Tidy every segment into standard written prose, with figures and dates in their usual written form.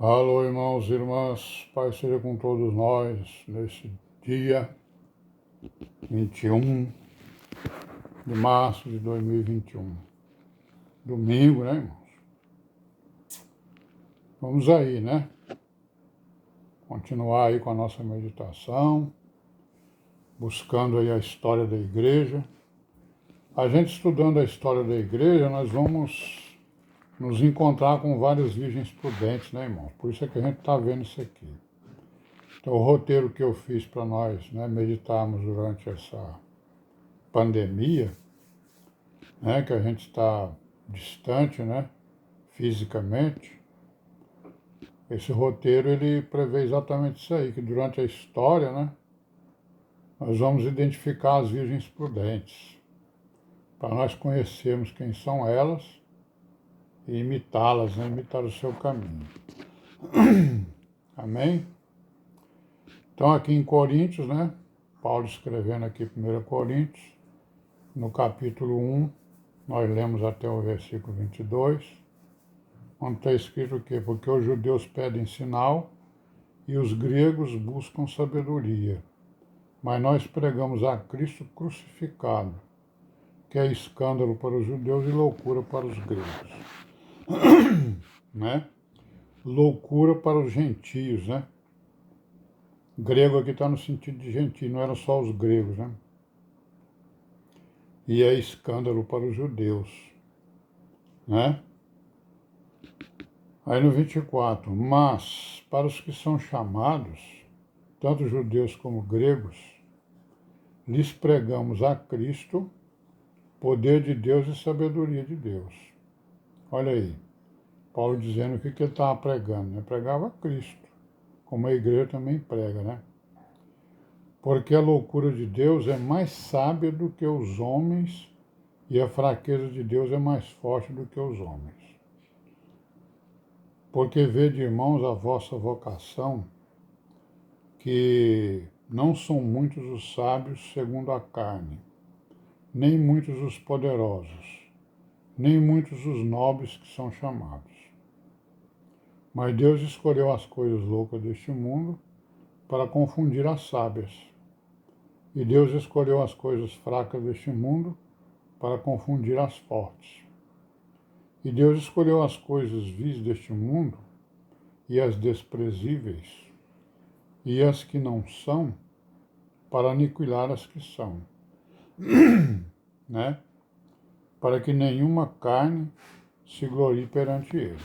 Alô, irmãos e irmãs, Pai seja com todos nós nesse dia 21 de março de 2021. Domingo, né, irmãos? Vamos aí, né? Continuar aí com a nossa meditação, buscando aí a história da igreja. A gente estudando a história da igreja, nós vamos nos encontrar com várias virgens prudentes, né, irmão? Por isso é que a gente está vendo isso aqui. Então, o roteiro que eu fiz para nós, né, meditarmos durante essa pandemia, né, que a gente está distante, né, fisicamente, esse roteiro ele prevê exatamente isso aí, que durante a história, né, nós vamos identificar as virgens prudentes, para nós conhecermos quem são elas e imitá-las, né, imitar o seu caminho. Amém? Então aqui em Coríntios, né, Paulo escrevendo aqui 1 Coríntios, no capítulo 1, nós lemos até o versículo 22, onde está escrito o quê? Porque os judeus pedem sinal e os gregos buscam sabedoria. Mas nós pregamos a Cristo crucificado, que é escândalo para os judeus e loucura para os gregos. Né? Loucura para os gentios, né? Grego aqui está no sentido de gentio, não eram só os gregos, né? E é escândalo para os judeus, né? Aí no 24, mas para os que são chamados, tanto judeus como gregos, lhes pregamos a Cristo, poder de Deus e sabedoria de Deus. Olha aí, Paulo dizendo o que ele estava pregando, né? Pregava a Cristo, como a igreja também prega, né? Porque a loucura de Deus é mais sábia do que os homens e a fraqueza de Deus é mais forte do que os homens. Porque vede, irmãos, a vossa vocação, que não são muitos os sábios segundo a carne, nem muitos os poderosos, nem muitos os nobres que são chamados. Mas Deus escolheu as coisas loucas deste mundo para confundir as sábias. E Deus escolheu as coisas fracas deste mundo para confundir as fortes. E Deus escolheu as coisas vis deste mundo e as desprezíveis e as que não são para aniquilar as que são, né? Para que nenhuma carne se glorie perante ele.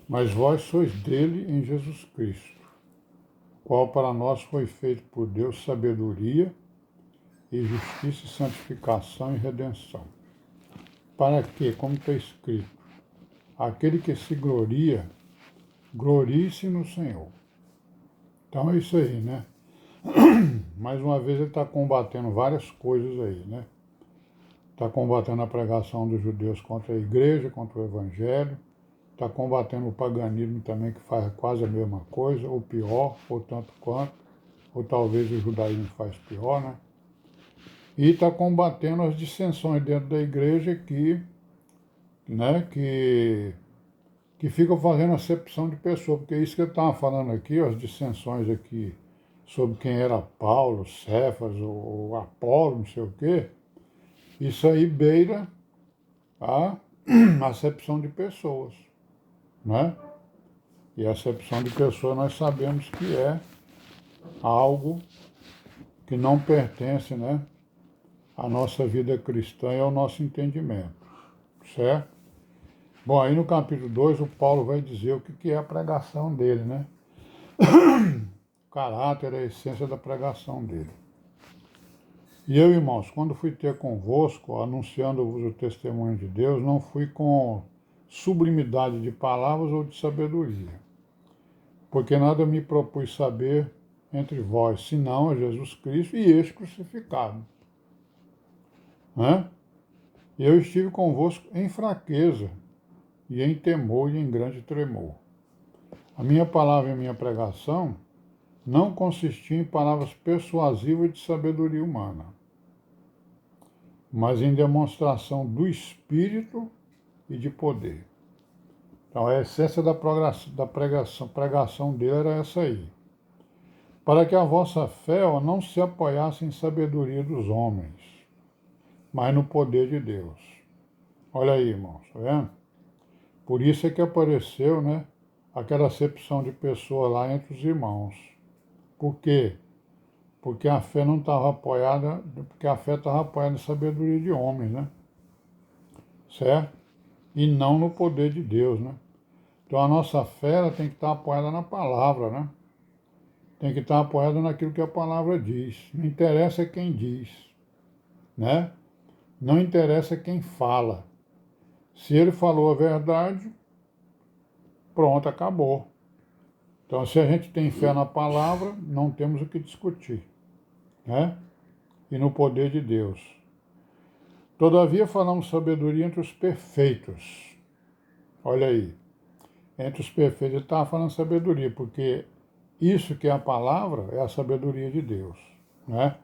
Mas vós sois dele em Jesus Cristo, qual para nós foi feito por Deus sabedoria e justiça e santificação e redenção. Para que, como está escrito, aquele que se gloria, glorie-se no Senhor. Então é isso aí, né? Mais uma vez ele está combatendo várias coisas aí, né? Está combatendo a pregação dos judeus contra a igreja, contra o evangelho, está combatendo o paganismo também, que faz quase a mesma coisa, ou pior, ou tanto quanto, ou talvez o judaísmo faz pior, né? E está combatendo as dissensões dentro da igreja né, que ficam fazendo acepção de pessoa, porque é isso que eu estava falando aqui, as dissensões aqui sobre quem era Paulo, Cefas ou Apolo, não sei o quê, isso aí beira a acepção de pessoas, né? E a acepção de pessoas nós sabemos que é algo que não pertence, né, à nossa vida cristã e ao nosso entendimento, certo? Bom, aí no capítulo 2 o Paulo vai dizer o que é a pregação dele, né? O caráter, a essência da pregação dele. E eu, irmãos, quando fui ter convosco, anunciando-vos o testemunho de Deus, não fui com sublimidade de palavras ou de sabedoria, porque nada me propus saber entre vós, senão a Jesus Cristo e este crucificado. Né? Eu estive convosco em fraqueza, e em temor e em grande tremor. A minha palavra e a minha pregação não consistiam em palavras persuasivas de sabedoria humana, mas em demonstração do Espírito e de poder. Então a essência da pregação dele era essa aí. Para que a vossa fé não se apoiasse em sabedoria dos homens, mas no poder de Deus. Olha aí, irmãos, tá vendo? Por isso é que apareceu, né, aquela acepção de pessoa lá entre os irmãos. Por quê? Porque a fé não estava apoiada, porque a fé estava apoiada em sabedoria de homens, né? Certo? E não no poder de Deus, né? Então a nossa fé ela tem que estar apoiada na palavra, né? Tem que estar apoiada naquilo que a palavra diz. Não interessa quem diz, né? Não interessa quem fala. Se ele falou a verdade, pronto, acabou. Então, se a gente tem fé na palavra, não temos o que discutir, né? E no poder de Deus. Todavia, falamos sabedoria entre os perfeitos. Olha aí, entre os perfeitos. Ele estava falando sabedoria, porque isso que é a palavra é a sabedoria de Deus, né?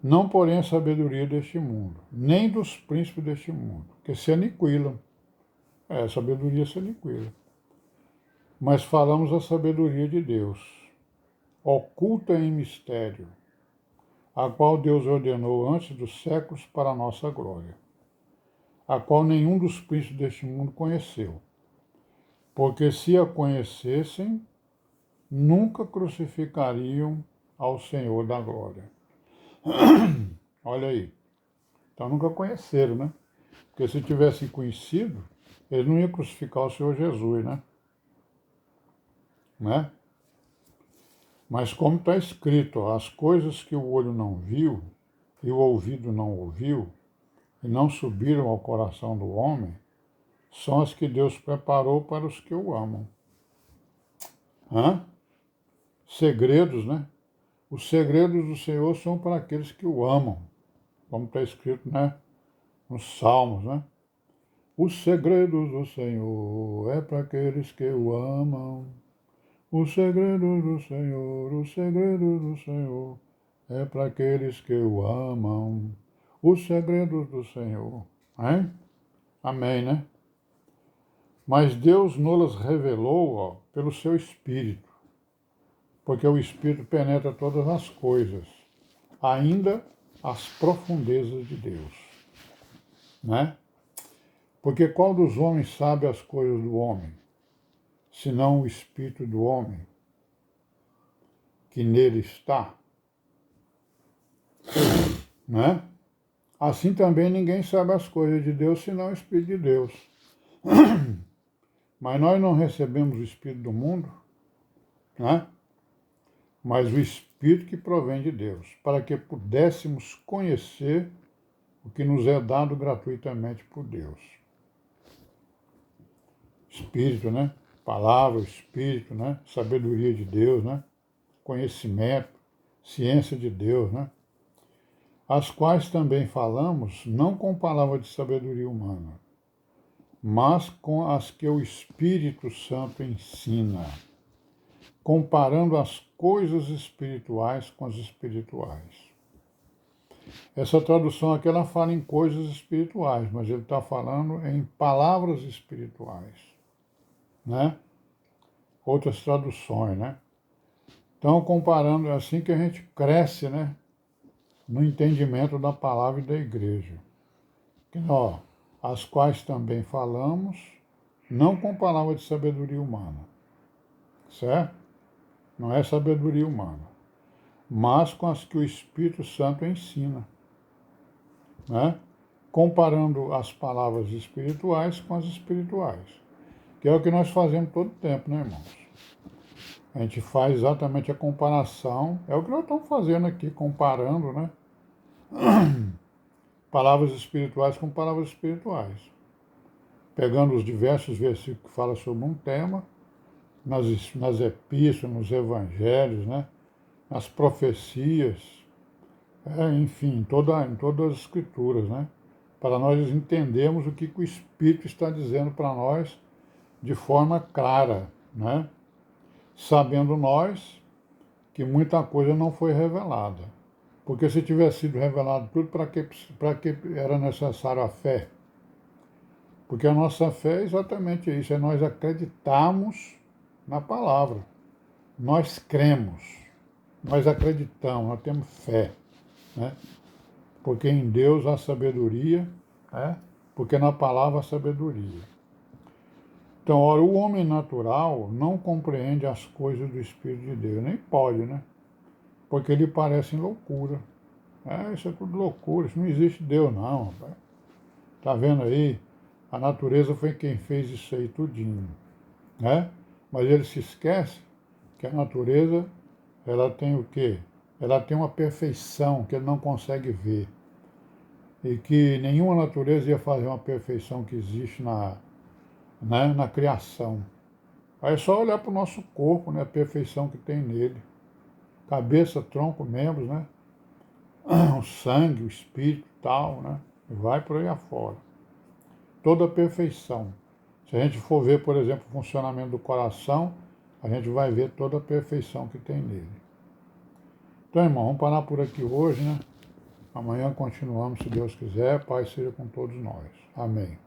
Não, porém, a sabedoria deste mundo, nem dos príncipes deste mundo, que se aniquilam. A sabedoria se aniquila. Mas falamos a sabedoria de Deus, oculta em mistério, a qual Deus ordenou antes dos séculos para a nossa glória, a qual nenhum dos príncipes deste mundo conheceu, porque se a conhecessem, nunca crucificariam ao Senhor da glória. Olha aí. Então nunca conheceram, né? Porque se tivessem conhecido, eles não iam crucificar o Senhor Jesus, né? Mas como está escrito, as coisas que o olho não viu e o ouvido não ouviu e não subiram ao coração do homem, são as que Deus preparou para os que o amam. Hã? Segredos, né? Os segredos do Senhor são para aqueles que o amam, como está escrito, né, nos Salmos, né? Os segredos do Senhor é para aqueles que o amam. Os segredos do Senhor, os segredos do Senhor é para aqueles que o amam. Os segredos do Senhor. Hein? Amém, né? Mas Deus nos revelou, ó, pelo seu Espírito, porque o Espírito penetra todas as coisas, ainda as profundezas de Deus, né? Porque qual dos homens sabe as coisas do homem, senão o Espírito do homem que nele está, né? Assim também ninguém sabe as coisas de Deus, senão o Espírito de Deus. Mas nós não recebemos o Espírito do mundo, né? Mas o Espírito que provém de Deus, para que pudéssemos conhecer o que nos é dado gratuitamente por Deus. Espírito, né? Palavra, Espírito, né? Sabedoria de Deus, né? Conhecimento, ciência de Deus, né? As quais também falamos, não com palavra de sabedoria humana, mas com as que o Espírito Santo ensina, comparando as coisas espirituais com as espirituais. Essa tradução aqui ela fala em coisas espirituais, mas ele está falando em palavras espirituais, né? Outras traduções, né? Então, comparando, é assim que a gente cresce, né? No entendimento da palavra e da igreja. Que, ó, as quais também falamos, não com palavra de sabedoria humana, certo? Não é sabedoria humana, mas com as que o Espírito Santo ensina, né? Comparando as palavras espirituais com as espirituais, que é o que nós fazemos todo o tempo, né, irmãos? A gente faz exatamente a comparação, é o que nós estamos fazendo aqui, comparando, né? Palavras espirituais com palavras espirituais. Pegando os diversos versículos que falam sobre um tema, nas epístolas, nos evangelhos, né? Nas profecias, enfim, em todas as escrituras, né? Para nós entendermos o que o Espírito está dizendo para nós de forma clara, né? Sabendo nós que muita coisa não foi revelada. Porque se tivesse sido revelado tudo, para que era necessário a fé? Porque a nossa fé é exatamente isso, é nós acreditarmos na palavra. Nós cremos, nós acreditamos, nós temos fé, né? Porque em Deus há sabedoria, né? Porque na palavra há sabedoria. Então, ora, o homem natural não compreende as coisas do Espírito de Deus, nem pode, né? Porque lhe parecem loucura. Isso é tudo loucura, isso não existe Deus não, rapaz. Tá vendo aí? A natureza foi quem fez isso aí tudinho, né? Mas ele se esquece que a natureza, ela tem o quê? Ela tem uma perfeição que ele não consegue ver. E que nenhuma natureza ia fazer uma perfeição que existe na criação. Aí é só olhar para o nosso corpo, né? A perfeição que tem nele. Cabeça, tronco, membros, né? O sangue, o espírito e tal, né? E vai por aí afora. Toda a perfeição. Se a gente for ver, por exemplo, o funcionamento do coração, a gente vai ver toda a perfeição que tem nele. Então, irmão, vamos parar por aqui hoje, né? Amanhã continuamos, se Deus quiser. Paz seja com todos nós. Amém.